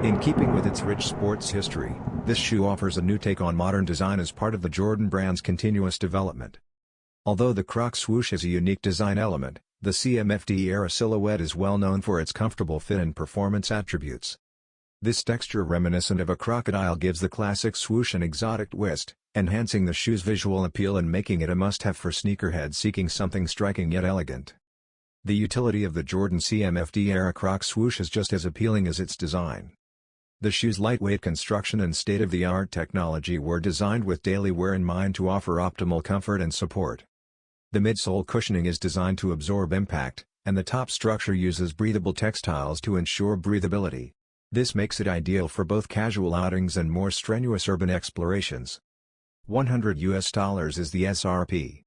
In keeping with its rich sports history, this shoe offers a new take on modern design as part of the Jordan brand's continuous development. Although the Croc swoosh is a unique design element, the CMFT Era silhouette is well known for its comfortable fit and performance attributes. This texture reminiscent of a crocodile gives the classic swoosh an exotic twist, enhancing the shoe's visual appeal and making it a must-have for sneakerheads seeking something striking yet elegant. The utility of the Jordan CMFT Era Croc swoosh is just as appealing as its design. The shoe's lightweight construction and state-of-the-art technology were designed with daily wear in mind to offer optimal comfort and support. The midsole cushioning is designed to absorb impact, and the top structure uses breathable textiles to ensure breathability. This makes it ideal for both casual outings and more strenuous urban explorations. $100 is the SRP.